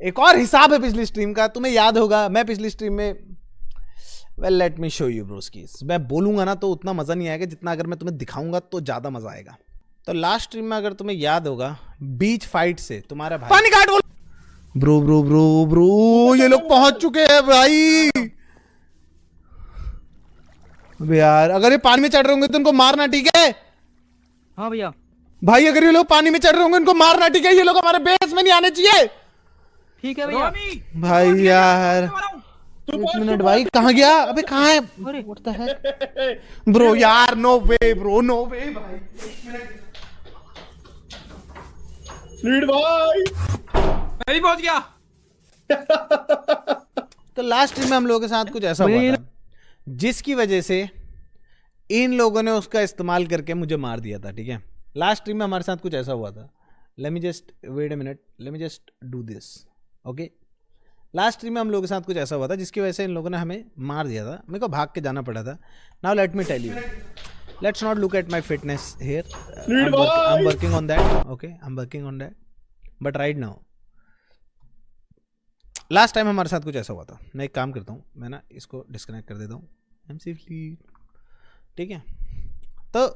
एक और हिसाब है पिछली स्ट्रीम का, तुम्हें याद होगा मैं पिछली स्ट्रीम में well let me show you broskis, मैं बोलूंगा ना तो उतना मजा नहीं आएगा जितना अगर मैं तुम्हें दिखाऊंगा तो ज्यादा मजा आएगा। तो लास्ट स्ट्रीम में अगर तुम्हें याद होगा बीच फाइट से तुम्हारा भाई पानी काट बोल ब्रो ब्रो ब्रो ब्रो ये लोग पहुंच चुके हैं भाई। अबे यार अगर ये पानी में चढ़ रहे होंगे तो इनको मारना, ठीक है? हाँ भैया। भाई अगर ये लोग पानी में चढ़ रहे होंगे इनको मारना, ठीक है? ये लोग हमारे बेस में नहीं आने चाहिए। ठीक है भैया। भाई यार एक मिनट भाई, कहाँ गया? अबे कहाँ है? What the heck? ब्रो यार नो वे ब्रो, नो वे भाई। लीड भाई मैं भी पहुंच गया। तो लास्ट टाइम में हम लोगों के साथ कुछ ऐसा हुआ था जिसकी वजह से इन लोगों ने उसका इस्तेमाल करके मुझे मार दिया था, ठीक है? लास्ट स्ट्रीम में हमारे साथ कुछ ऐसा हुआ था। Let me just wait a minute, let me just do this, okay? Last stream में हम लोगों के साथ कुछ ऐसा हुआ था जिसकी वजह से इन लोगों ने हमें मार दिया था, मेरे को भाग के जाना पड़ा था। Now let me tell you, let's not look at my fitness here, I am working on that, okay? I am working on that, but right now last time हमारे साथ कुछ ऐसा हुआ था। मैं एक काम करता हूँ, मैं ना इसको डिस्कनेक्ट कर देता हूँ, ठीक है? तो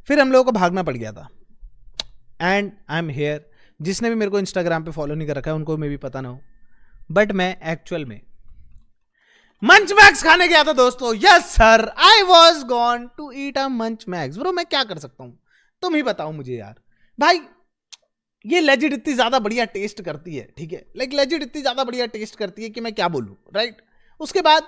फिर हम लोगों को भागना पड़ गया था एंड आई एम हेयर। जिसने भी मेरे को इंस्टाग्राम पे फॉलो नहीं कर रखा है उनको मे भी पता ना हो, बट मैं एक्चुअल में मंच मैक्स खाने गया था दोस्तों। Yes sir, I was gone to eat a munch max. Bro मैं क्या कर सकता हूं, तुम ही बताओ मुझे यार। भाई ये लेजिट इतनी ज्यादा बढ़िया टेस्ट करती है, ठीक है? लाइक लेजिट इतनी ज्यादा बढ़िया टेस्ट करती है कि मैं क्या बोलूं, राइट? उसके बाद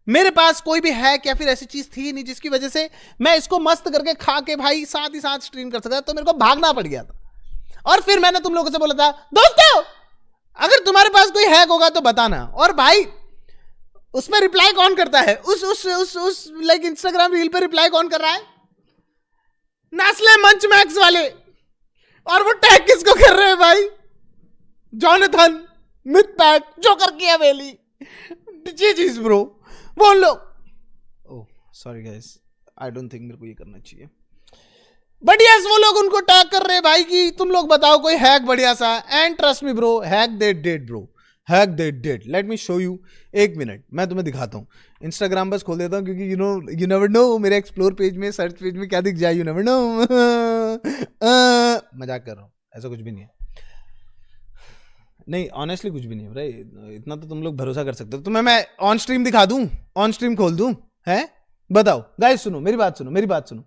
मेरे पास कोई भी हैक या फिर ऐसी चीज थी नहीं जिसकी वजह से मैं इसको मस्त करके खा के भाई साथ ही साथ स्ट्रीम कर सकता, तो मेरे को भागना पड़ गया था। और फिर मैंने तुम लोगों से बोला था दोस्तों अगर तुम्हारे पास कोई हैक होगा तो बताना। और भाई उसमें रिप्लाई कौन करता है? उस लाइक इंस्टाग्राम रील पे रिप्लाई कौन कर रहा है? नेस्ले मंच मैक्स वाले। और वो टैग किसको कर रहे हैं भाई? जॉनथन मिथ पैक जो करके हवेली जी चीज ब्रो बोल लो। Oh sorry guys, I don't think मेरे को ये करना चाहिए, बट यस वो लोग उनको टैग कर रहे हैं भाई कि तुम लोग बताओ कोई हैक बढ़िया सा। And trust me bro, hack they did bro, hack they did. Late me show you, एक मिनट मैं तुम्हें दिखाता हूँ। इंस्टाग्राम बस खोल देता हूँ क्योंकि यू नेवर नो मेरे एक्सप्लोर पेज में, सर्च पेज में क्या दिख जाए, यू नेवर नो। मजाक कर रहा हूँ, ऐसा कुछ भी नहीं है। नहीं ऑनेस्टली कुछ भी नहीं है भाई, इतना तो तुम लोग भरोसा कर सकते हो। तुम्हें मैं ऑन स्ट्रीम दिखा दूं, ऑन स्ट्रीम खोल दूं, है? बताओ गाइस, सुनो मेरी बात, सुनो मेरी बात सुनो।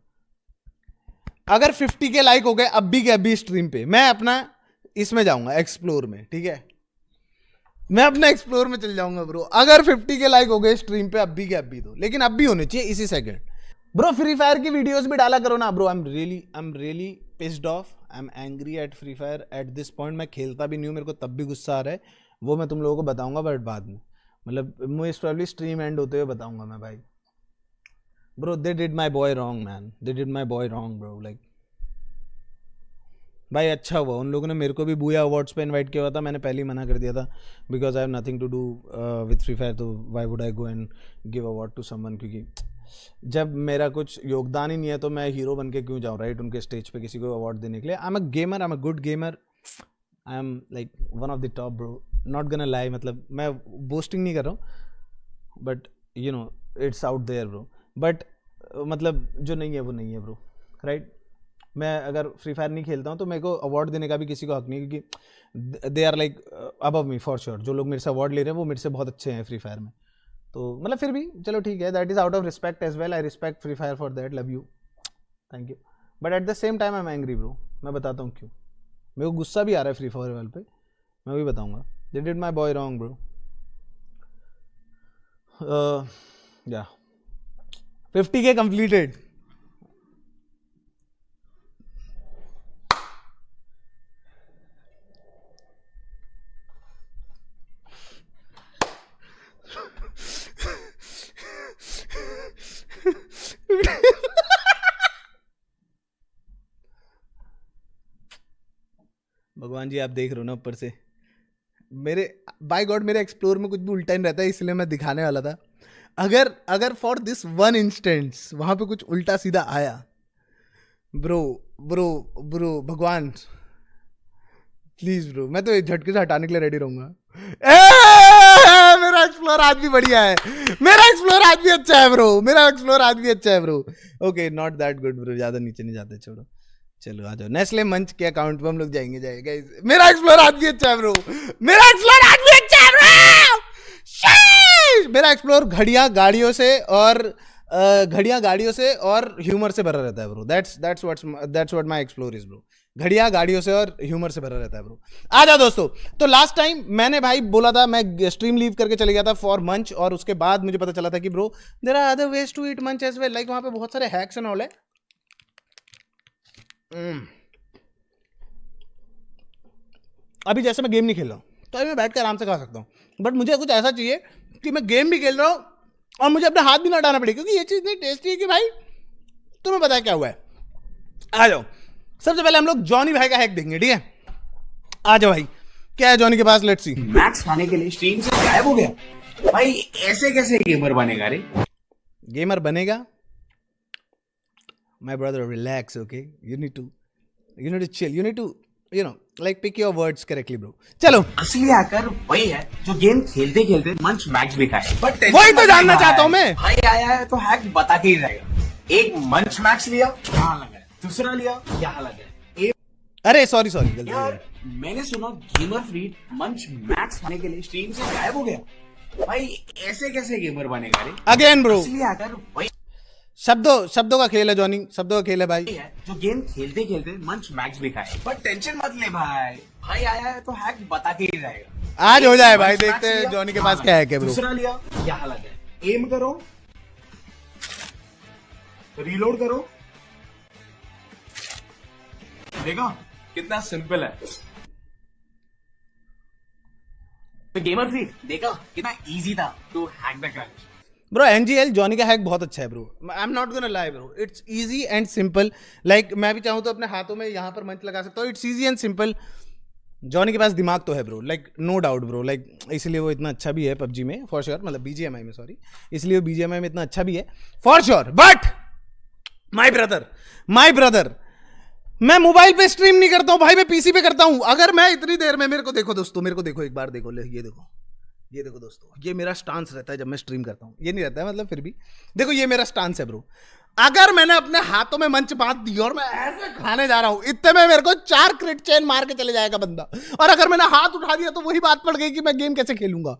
अगर 50 के लाइक हो गए अभी के अभी स्ट्रीम पे, मैं अपना इसमें जाऊंगा एक्सप्लोर में, ठीक है? मैं अपना एक्सप्लोर में चल जाऊंगा ब्रो। अगर 50 के लाइक हो गए स्ट्रीम पे अभी के अभी, तो लेकिन अभी होने चाहिए इसी सेकंड। ब्रो फ्री फायर की वीडियोस भी डाला करो ना bro. I am really pissed off, I am angry at free fire at this point. मैं खेलता भी नहीं हूँ, मेरे को तब भी गुस्सा आ रहा है, वो मैं तुम लोगों को बताऊंगा बट बाद में, मतलब मोस्ट प्रोबेबली स्ट्रीम एंड होते हुए बताऊंगा मैं भाई। Bro they did my boy wrong man, they did my boy wrong bro. Like भाई अच्छा हुआ उन लोगों ने मेरे को भी बूया अवार्ड्स पे इनवाइट किया हुआ था, मैंने पहले ही मना कर दिया था because I have nothing to do with Free Fire, तो why would I go and give award to someone? क्योंकि जब मेरा कुछ योगदान ही नहीं है तो मैं हीरो बन के क्यों जाऊँ, राइट? उनके स्टेज पे किसी को अवार्ड देने के लिए। I am a gamer, I am a good gamer, I am like one of the top bro, not gonna lie. मतलब मैं बोस्टिंग नहीं कर रहा हूँ but you know it's out there bro. But मतलब जो नहीं है वो नहीं है ब्रो, राइट? मैं अगर फ्री फायर नहीं खेलता हूँ तो मेरे को अवार्ड देने का भी किसी को हक नहीं, क्योंकि they are like above me for sure. जो लोग मेरे से अवार्ड ले रहे हैं वो मेरे से बहुत अच्छे हैं फ्री फायर में, तो मतलब फिर भी चलो ठीक है, that is out of respect as well. I respect free fire for that, love you, thank you. But at the same time I am angry bro. मैं बताता हूँ क्यों मेरे को गुस्सा भी आ रहा है फ्री फायर वाले पे, मैं भी बताऊँगा। They did my boy wrong bro. या 50K कंप्लीटेड। भगवान जी आप देख रहे हो ना ऊपर से, मेरे बाय गॉड मेरे एक्सप्लोर में कुछ भी उल्टा नहीं रहता है, इसलिए मैं दिखाने वाला था। अगर फॉर दिस वन इंस्टेंस वहां पे कुछ उल्टा सीधा आया, ब्रो भगवान प्लीज ब्रो, मैं तो झटके से हटाने के लिए रेडी रहूंगा। मेरा एक्सप्लोर आज भी बढ़िया है, मेरा एक्सप्लोर आज भी अच्छा है ब्रो, मेरा एक्सप्लोर आज भी अच्छा है bro. Okay not that good bro, ज्यादा नीचे नहीं जाते, छोड़ो। चलो आ जाओ, नेस्ले मंच के अकाउंट पे हम लोग जाएंगे। मेरा एक्सप्लोर आज भी अच्छा है ब्रो, मेरा एक्सप्लोर आज भी अच्छा है ब्रो। मेरा एक्सप्लोर घड़ियां गाड़ियों से और ह्यूमर से भरा रहता है bro. That's what my explore is bro. घड़ियां गाड़ियों से और ह्यूमर से भरा रहता है ब्रो। आ जाओ दोस्तों। तो लास्ट टाइम मैंने भाई बोला था, मैं स्ट्रीम लीव करके चले गया था फॉर मंच, और उसके बाद मुझे पता चला था कि bro there are other ways to eat munch as well, like वहां पे बहुत सारे हैक्स एंड ऑल है। अभी जैसे मैं गेम नहीं खेल रहा हूँ तो अभी मैं बैठ कर आराम से खा सकता हूँ, बट मुझे कुछ ऐसा चाहिए कि मैं गेम भी खेल रहा हूँ और मुझे अपने हाथ भी ना हटाना पड़े, क्योंकि ये चीज़ इतनी टेस्टी है कि भाई तुम्हें पता है क्या हुआ है। आ जाओ, सबसे पहले हम लोग जॉनी भाई का हैक देखेंगे, ठीक है? आ जाओ भाई, क्या है जॉनी के पास, लेट्स सी। मैक्स खाने के लिए स्ट्रीम से गायब हो गया भाई, ऐसे कैसे गेमर बनेगा रे? गेमर बनेगा my brother, relax, okay? You need to chill, you need to like pick your words correctly bro। चलो, असली हैकर वही है जो गेम खेलते खेलते मंच मैक्स भी खाए, बट वही तो जानना चाहता हूँ मैं। भाई आया है तो हैक बता के ही रहेगा। एक मंच मैक्स लिया, यहाँ लगा है, दूसरा लिया, यहाँ लगा है। अरे सॉरी गलती यार मैंने सुना गेमर फ्रीड मंच मैक्स खाने के लिए स्ट्रीम से गायब हो गया भाई, ऐसे कैसे गेमर बनेगा रे? अगेन ब्रो, असली हैकर वही शब्दों का खेल है जॉनी, शब्दों का खेल है भाई। है जो गेम खेलते खेलते मंच मैक्स भी खाए, बट टेंशन मत ले भाई, भाई आया है तो हैक बता के ही रहेगा। आज हो जाए भाई, मंच देखते मैक्स हैं लिया, जॉनी के यहाँ पास क्या है क्या ब्रो। दूसरा लिया, यहाँ लगा, एम करो, रीलोड करो, देखा कितना सिंपल है। तो गेमर फ्रीड देखा कितना इजी था to hack the crunch. Bro NGL Johnny का हैक बहुत अच्छा है bro, I am not gonna lie bro, it's easy and simple. Like मैं भी चाहूँ तो अपने हाथों में यहाँ पर मंच लगा सकता हूँ, it's easy and simple. Johnny के पास दिमाग तो है bro, like no doubt bro, like इसलिए वो इतना अच्छा भी है पबजी में फॉर श्योर, मतलब बीजीएमआई में, सॉरी, इसलिए वो बीजीएमआई में इतना अच्छा भी है for sure. But my brother मैं मोबाइल पे स्ट्रीम नहीं करता हूँ भाई, मैं पीसी पे करता हूँ। अगर मैं इतनी देर में, मेरे को देखो दोस्तों, मेरे को देखो एक बार, देखो ये देखो दोस्तों, ये मेरा स्टांस रहता है जब मैं स्ट्रीम करता हूँ, ये नहीं रहता है मतलब, फिर भी देखो ये मेरा स्टांस है ब्रो। अगर मैंने अपने हाथों में मंच बांध दी और मैं ऐसे खाने जा रहा हूं, इतने में मेरे को 4 क्रिट चेन मार के चले जाएगा बंदा, और अगर मैंने हाथ उठा दिया तो वही बात पड़ गई कि मैं गेम कैसे खेलूंगा।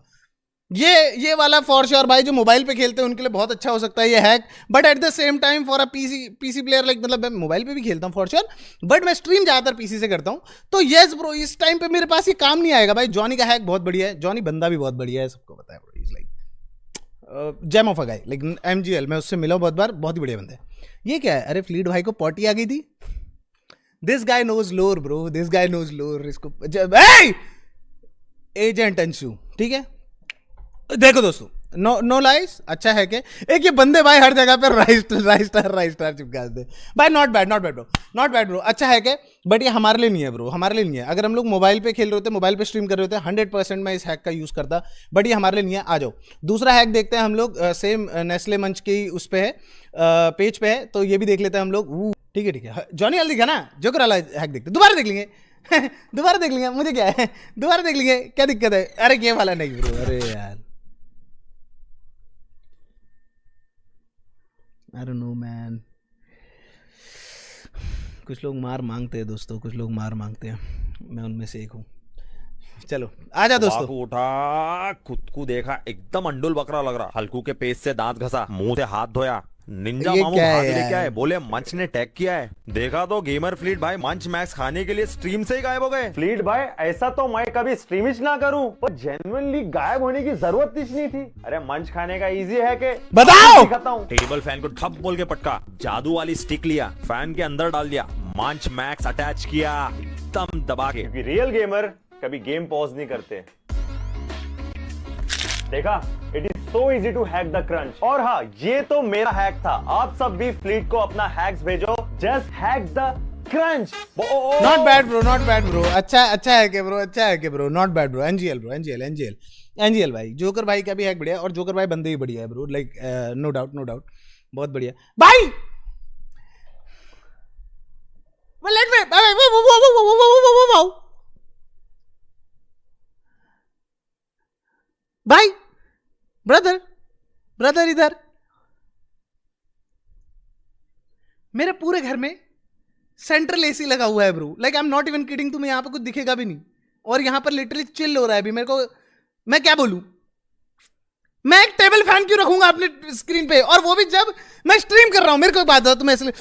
ये वाला फॉर श्योर भाई, जो मोबाइल पे खेलते हैं उनके लिए बहुत अच्छा हो सकता है ये hack, but at the same time for a PC player, like मतलब मैं मोबाइल पे भी खेलता हूँ फॉर श्योर, बट मैं स्ट्रीम ज्यादातर पीसी से करता हूँ, तो यस ब्रो इस टाइम पे मेरे पास ये काम नहीं आएगा भाई। जॉनी का हैक बहुत बढ़िया है, जॉनी बंदा भी बहुत बढ़िया है, सबको पता है bro, is like gem of a guy, लेकिन एमजीएल मैं उससे मिला बहुत बार, बहुत ही बढ़िया बंदा है। ये क्या है? अरे फ्लीड भाई को पॉटी आ गई थी। दिस गाय नोज लोर ब्रो, दिस गाय नोज लोर। इसको एजेंट अंशु, ठीक है? देखो दोस्तों, नो लाइस, अच्छा है कि एक ये बंदे भाई हर जगह पे राइस्टार चिपका देते भाई। नॉट बैड ब्रो, अच्छा है कि, बट ये हमारे लिए नहीं है ब्रो, हमारे लिए नहीं है। अगर हम लोग मोबाइल पे खेल रहे होते, मोबाइल पे स्ट्रीम कर रहे होते, 100% मैं इस हैक का यूज करता, बट ये हमारे लिए नहीं है। आ जाओ दूसरा हैक देखते हैं हम लोग, सेम नेस्ले मंच की उस पे है, पेज पे है, तो ये भी देख लेते हैं हम लोग। ठीक है, जॉनी हल्दी का ना जोकर वाला हैक देखते, दोबारा देख लेंगे दोबारा देख लेंगे, मुझे क्या है, दोबारा देख लेंगे, क्या दिक्कत है? अरे गेम वाला नहीं ब्रो, अरे यार I don't know man, कुछ लोग मार मांगते हैं दोस्तों, कुछ लोग मार मांगते हैं, मैं उनमें से एक हूँ। चलो आजा दोस्तों। उठा, खुद को देखा, एकदम अंडुल बकरा लग रहा, हल्कू के पेट से दांत घसा, मुंह से हाथ धोया, निंजा ये मामू क्या है भाग लेके यार? आए, बोले मंच ने टैग किया है। देखा तो गेमर फ्लीट भाई मंच मैक्स खाने के लिए स्ट्रीम से ही गायब हो गए। फ्लीट भाई ऐसा तो मैं कभी स्ट्रीम ही ना करूं, पर जेन्युइनली गायब होने की जरूरत कुछ नहीं थी। अरे मंच खाने का इजी है कि बताओ। दिखाता हूं। टेबल फैन को ठप बोल के पटका, जादू वाली स्टिक लिया, फैन के अंदर डाल दिया, मंच मैक्स अटैच किया, एकदम दबा के। क्योंकि रियल गेमर कभी गेम पॉज नहीं करते। देखा, it is so easy to hack the crunch. और हाँ, ये तो मेरा हैक था, आप सब भी फ्लीट को अपना हैक्स भेजो, just hack the crunch. Not bad bro, अच्छा है कि ब्रो, अच्छा है कि bro, not bad bro. NGL भाई, जोकर भाई का भी हैक बढ़िया, और जोकर भाई बंदे भी बढ़िया है ब्रो, लाइक नो डाउट बहुत बढ़िया भाई। लेट मी भाई ब्रदर ब्रदर इधर मेरे पूरे घर में सेंट्रल एसी लगा हुआ है bro, like I am not even kidding, तुम्हें यहां पर कुछ दिखेगा भी नहीं, और यहां पर लिटरली चिल हो रहा है अभी। मेरे को मैं क्या बोलूं, मैं एक टेबल फैन क्यों रखूंगा अपने स्क्रीन पे, और वो भी जब मैं स्ट्रीम कर रहा हूं। मेरे को एक बात बताओ, तुम्हें इसलिए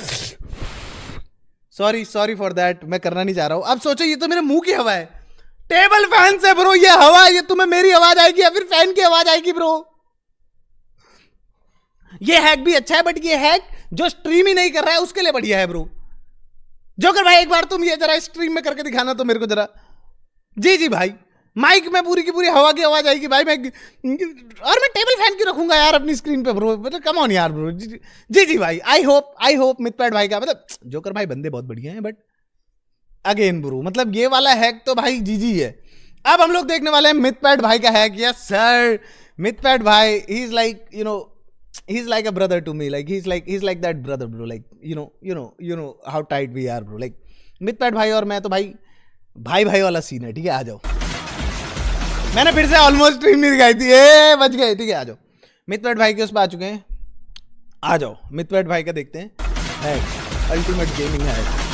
सॉरी फॉर दैट, मैं करना नहीं चाह रहा हूं। अब सोचो ये तो मेरे मुंह की हवा है, टेबल फैन से ब्रो ये हवा, ये तुम्हें मेरी आवाज आएगी या फिर फैन की आवाज आएगी ब्रो। ये हैक भी अच्छा है, बट ये हैक जो स्ट्रीम ही नहीं कर रहा है उसके लिए बढ़िया है ब्रो। जोकर भाई एक बार तुम ये जरा स्ट्रीम में करके दिखाना तो मेरे को जरा। जी भाई, माइक में पूरी की पूरी हवा की आवाज आएगी भाई। और मैं टेबल फैन क्यों रखूंगा यार अपनी स्क्रीन पे ब्रो, मतलब कम ऑन यार ब्रो। जी भाई, आई होप मिथपैट भाई का, मतलब जोकर भाई बंदे बहुत बढ़िया हैं, बट अगेन ब्रो मतलब ये वाला हैक तो भाई जी है। अब हम लोग देखने वाले हैं मिथपैट भाई का हैक। यस सर, मिथपैट भाई he is like you know, he's like a brother to me, like he's like that brother bro, like you know how tight we are bro, like Mythpat भाई और मैं तो भाई वाला सीन है। ठीक है, आ जाओ। मैंने फिर से ऑलमोस्ट स्ट्रीम नहीं दिखाई थी, बच गए। ठीक है, आ जाओ। मिथपैट भाई के उस पर आ चुके हैं, आ जाओ। मिथपैट भाई का देखते हैं, अल्टीमेट गेमिंग है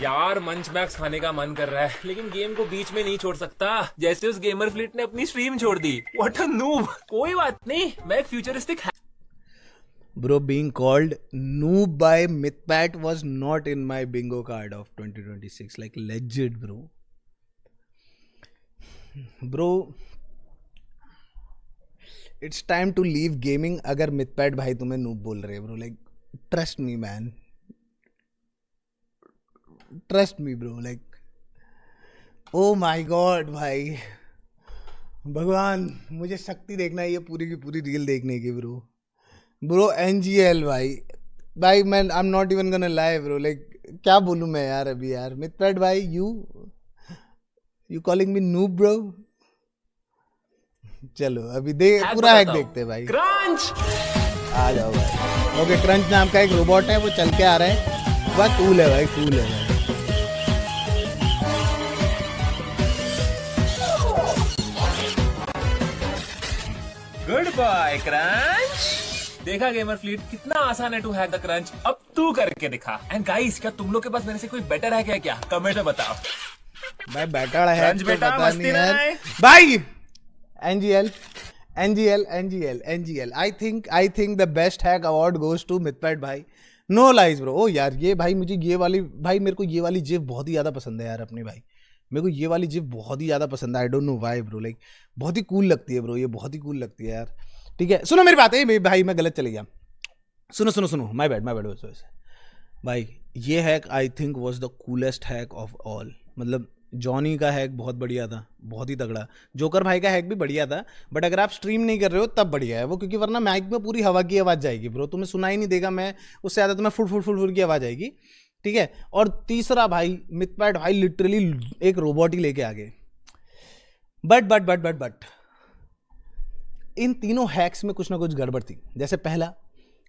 यार। मंच मैक्स खाने का मन कर रहा है, लेकिन गेम को बीच में नहीं छोड़ सकता, जैसे उस गेमर फ्लीट ने अपनी स्ट्रीम छोड़ दी। What a noob. कोई बात नहीं, मैं एक futuristic bro, being called noob by Mythpat was not in my bingo card of 2026, like legit bro it's time to leave gaming अगर Mythpat भाई तुम्हें noob बोल रहे हैं bro, like trust me man, trust me bro, like oh my god भाई, भगवान मुझे शक्ति देखना है ये पूरी की पूरी रील देखने की ब्रो। NGL भाई मैं आई am not even gonna lie bro, like क्या बोलूं मैं यार अभी यार। मिथपैट भाई you calling me noob bro. चलो अभी पूरा हैक देखते हैं भाई। क्रंच आ जाओ भाई। ओके, क्रंच नाम का एक रोबोट है, वो चल के आ रहा है, वह कूल है भाई, कूल है भाई। Good bye crunch. देखा गेमर फ्लीट, कितना आसान है टू हैक द क्रंच। अब तू करके दिखा। एंड गाइस, क्या तुम लोग के पास मेरे से कोई बेटर हैक है क्या? कमेंट में बताओ भाई। बेटर है क्रंच बेटा, पता मस्ती नहीं ना यार आए। भाई। NGL I think the best hack award goes to Mythpat भाई। No lies bro. ओ यार ये भाई मुझे ये वाली भाई, मेरे को ये वाली जिप बहुत ही ज्यादा पसंद है यार अपने भाई। मेरे को ये वाली जिप बहुत ही ज्यादा पसंद है, I don't know why bro, like बहुत ही कूल लगती है ब्रो, ये बहुत ही कूल लगती है यार। ठीक है, सुनो मेरी बात है भाई, मैं गलत चले गया। सुनो माय बैड भाई। ये hack I think was the coolest hack of all. मतलब जॉनी का हैक बहुत बढ़िया था, बहुत ही तगड़ा। जोकर भाई का हैक भी बढ़िया था, बट अगर आप स्ट्रीम नहीं कर रहे हो तब बढ़िया है वो, क्योंकि वरना माइक में पूरी हवा की आवाज़ जाएगी ब्रो, तुम्हें सुनाई नहीं देगा। मैं उससे ज़्यादा तुम्हें फुट की आवाज़ आएगी। ठीक है, और तीसरा भाई मिथपैट भाई लिटरली एक रोबोट ही लेके आ गए। बट इन तीनों हैक्स में कुछ ना कुछ गड़बड़ थी। जैसे पहला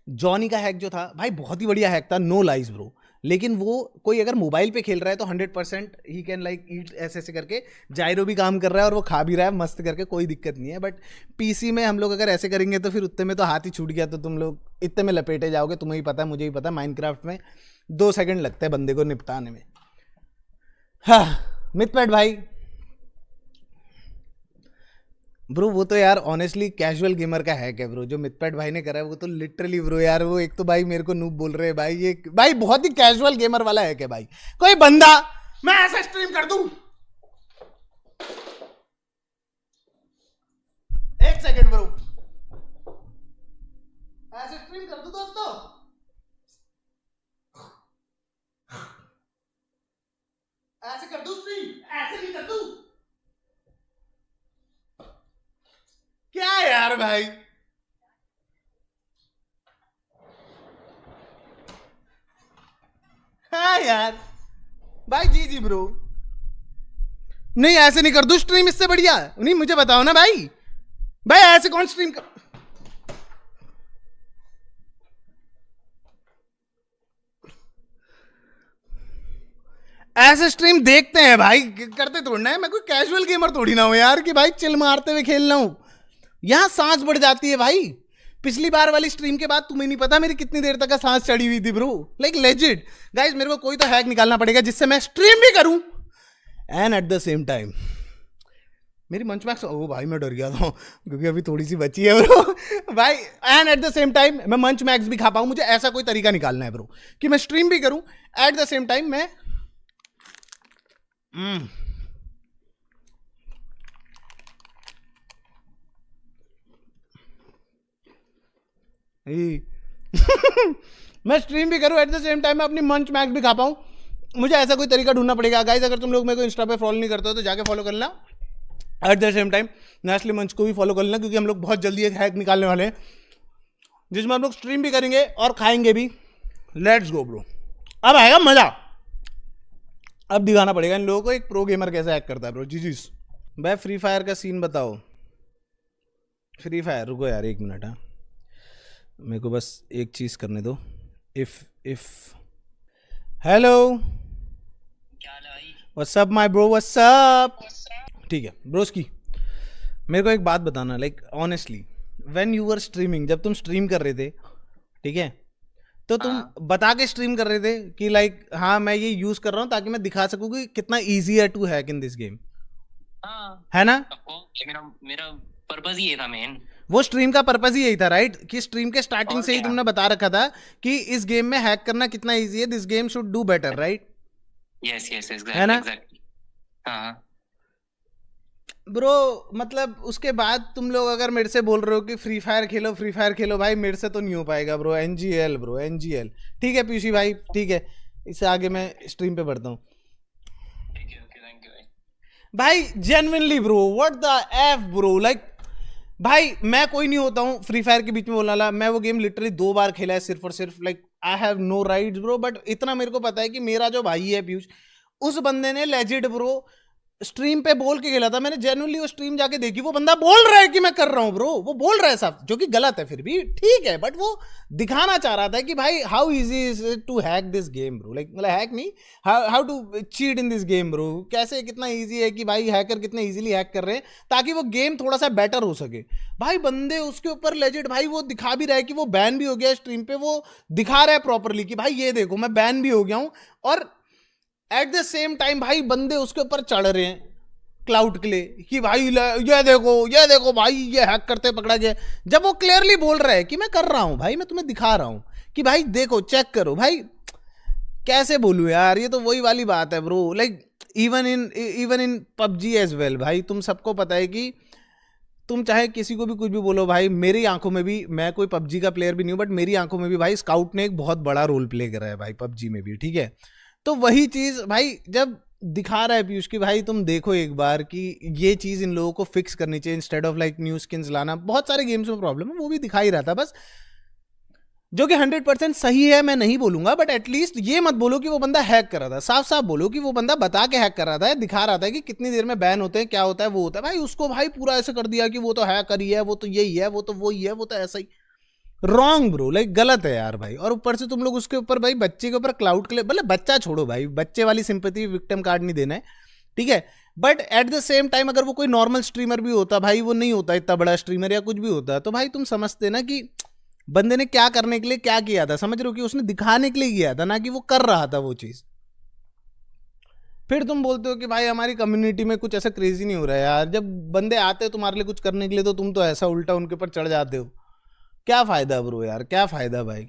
जॉनी का हैक जो था भाई, बहुत ही बढ़िया हैक था, नो लाइज ब्रो। लेकिन वो कोई अगर मोबाइल पे खेल रहा है तो 100% ही कैन लाइक ईट ऐसे करके, जायरो भी काम कर रहा है और वो खा भी रहा है मस्त करके, कोई दिक्कत नहीं है। बट पीसी में हम लोग अगर ऐसे करेंगे तो फिर उतने में तो हाथ ही छूट गया, तो तुम लोग इतने में लपेटे जाओगे। तुम्हें ही पता है, मुझे ही पता है, माइनक्राफ्ट में 2 सेकंड लगता है बंदे को निपटाने में। हाँ मिथपैट भाई ब्रो, वो तो यार ऑनेस्टली कैजुअल गेमर का हैक है ब्रो, जो मिथपैट भाई ने करा है वो तो लिटरली ब्रो यार, वो एक तो भाई मेरे को नूब बोल रहे हैं भाई, ये भाई बहुत ही कैजुअल गेमर वाला हैक है भाई। कोई बंदा मैं ऐसा स्ट्रीम कर दूं, 1 सेकंड ब्रो, ऐसे स्ट्रीम कर दूं दोस्तों, ऐसे कर दूं स्ट्रीम, ऐसे नहीं कर दूं क्या यार भाई। हाँ यार भाई, जी ब्रो, नहीं ऐसे नहीं कर दूं स्ट्रीम, इससे बढ़िया नहीं, मुझे बताओ ना भाई ऐसे कौन स्ट्रीम कर। ऐसे स्ट्रीम देखते हैं भाई, करते थोड़ना है। मैं कोई कैजुअल गेमर थोड़ी ना हूं यार कि भाई चिल मारते हुए खेल रहा हूं। यहां सांस बढ़ जाती है भाई। पिछली बार वाली स्ट्रीम के बाद तुम्हें नहीं पता मेरी कितनी देर तक का सांस चढ़ी हुई थी ब्रो, लाइक लेजिट गाइस। मेरे को कोई तो हैक निकालना पड़ेगा जिससे मैं स्ट्रीम भी करूं and eight the same time मेरी मंच मैक्स, ओ भाई मैं डर गया था क्योंकि अभी थोड़ी सी बची है ब्रो भाई। And eight the same time मैं मंच मैक्स भी खा पाऊं। मुझे ऐसा कोई तरीका निकालना है ब्रो कि मैं स्ट्रीम भी करूं एट द सेम टाइम मैं मैं स्ट्रीम भी करूं एट द सेम टाइम मैं अपनी मंच मैक्स भी खा पाऊं। मुझे ऐसा कोई तरीका ढूंढना पड़ेगा गाइस। अगर तुम लोग मेरे को इंस्टा पे फॉलो नहीं करते हो तो जाके फॉलो कर लेना। Eight the same time Nestle मंच को भी फॉलो कर लेना क्योंकि हम लोग बहुत जल्दी एक हैक निकालने वाले हैं जिसमें हम लोग स्ट्रीम भी करेंगे और खाएंगे भी। लेट्स गो ब्रो, अब आएगा मजा। अब दिखाना पड़ेगा इन लोगों को एक प्रो गेमर कैसे हैक करता है ब्रो। जी भाई फ्री फायर का सीन बताओ। फ्री फायर, रुको यार एक मिनट। हाँ मेरे को बस एक चीज करने दो। If hello what's up my bro, what's up. ठीक है ब्रोस की, मेरे को एक बात बताना, like honestly when you were streaming, जब तुम स्ट्रीम कर रहे थे, ठीक है, तो तुम बता के स्ट्रीम कर रहे थे कि लाइक हाँ मैं ये यूज कर रहा हूँ ताकि मैं दिखा सकूँ कि कितना इजी है to hack in this game, है ना? मेरा पर्पस ये था मेन। वो स्ट्रीम का पर्पस ही यही था राइट, कि स्ट्रीम के स्टार्टिंग से ही तुमने बता रखा था कि इस गेम में हैक करना कितना इजी है, this game should do better, right? Yes exactly, है ना? एग्जैक्टली हाँ ब्रो मतलब उसके बाद तुम लोग अगर मेरे से बोल रहे हो कि फ्री फायर खेलो, भाई मेरे से तो नहीं हो पाएगा ब्रो। NGL bro, NGL. ठीक है पीयूसी भाई, ठीक है, इससे आगे मैं स्ट्रीम पे बढ़ता हूँ। थैंक यू भाई genuinely bro, what the F bro, like भाई मैं कोई नहीं होता हूँ फ्री फायर के बीच में बोलने वाला। मैं वो गेम लिटरली 2 बार खेला है सिर्फ और सिर्फ, like I have no rights bro. But इतना मेरे को पता है कि मेरा जो भाई है पीयूष, उस बंदे ने लेजिट ब्रो स्ट्रीम पे बोल के खेला था। मैंने जेन्युइनली वो स्ट्रीम जाके देखी, वो बंदा बोल रहा है कि मैं कर रहा हूँ ब्रो, वो बोल रहा है साहब, जो कि गलत है फिर भी ठीक है, बट वो दिखाना चाह रहा था कि भाई how easy is it to hack this game bro, like मतलब हैक नहीं, how to cheat in this game bro, कैसे कितना इजी है कि भाई हैकर कितने इजीली हैक कर रहे हैं ताकि वो गेम थोड़ा सा बेटर हो सके। भाई बंदे उसके ऊपर लेजिट भाई वो दिखा भी रहा है कि वो बैन भी हो गया स्ट्रीम पे, वो दिखा रहा है प्रॉपरली कि भाई ये देखो मैं बैन भी हो गया हूँ, और एट द सेम टाइम भाई बंदे उसके ऊपर चढ़ रहे हैं क्लाउड के लिए कि भाई ये देखो भाई ये हैक करते पकड़ा गया, जब वो क्लियरली बोल रहा है कि मैं कर रहा हूं भाई, मैं तुम्हें दिखा रहा हूं कि भाई देखो चेक करो। भाई कैसे बोलूं यार, ये तो वही वाली बात है bro, like even in PUBG as well. भाई तुम सबको पता है कि तुम चाहे किसी को भी कुछ भी बोलो, भाई मेरी आंखों में भी, मैं कोई पबजी का प्लेयर भी नहीं हूं, बट मेरी आंखों में भी भाई स्काउट ने एक बहुत बड़ा रोल प्ले करा है भाई पबजी में भी, ठीक है। तो वही चीज भाई जब दिखा रहा है पीयूष कि भाई तुम देखो एक बार कि ये चीज इन लोगों को फिक्स करनी चाहिए instead of like new skins लाना। बहुत सारे गेम्स में प्रॉब्लम है, वो भी दिखा ही रहा था बस, जो कि 100% सही है मैं नहीं बोलूंगा, बट एटलीस्ट ये मत बोलो कि वो बंदा हैक कर रहा था, साफ साफ बोलो कि वो बंदा बता के हैक कर रहा था, दिखा रहा था कि कितनी देर में बैन होते हैं, क्या होता है, वो होता है। भाई उसको भाई पूरा ऐसे कर दिया कि वो तो हैकर ही है, वो तो यही है, वो तो वही है, वो तो ऐसा ही। रॉन्ग ब्रो, लाइक गलत है यार भाई। और ऊपर से तुम लोग उसके ऊपर भाई बच्चे के ऊपर क्लाउड के लिए, मतलब बच्चा छोड़ो भाई, बच्चे वाली सिंपैथी विक्टिम कार्ड नहीं देना है, ठीक है। But at the same time अगर वो कोई नॉर्मल स्ट्रीमर भी होता भाई, वो नहीं होता इतना बड़ा स्ट्रीमर या कुछ भी होता, तो भाई तुम समझते ना कि बंदे ने क्या करने के लिए क्या किया था, समझ रहे हो, कि उसने दिखाने के लिए किया था, ना कि वो कर रहा था वो चीज। फिर तुम बोलते हो कि भाई हमारी कम्युनिटी में कुछ ऐसा क्रेजी नहीं हो रहा है यार। जब बंदे आते हैं तुम्हारे लिए कुछ करने के लिए तो तुम तो ऐसा उल्टा उनके ऊपर चढ़ जाते हो। क्या फायदा ब्रो यार, क्या फायदा भाई।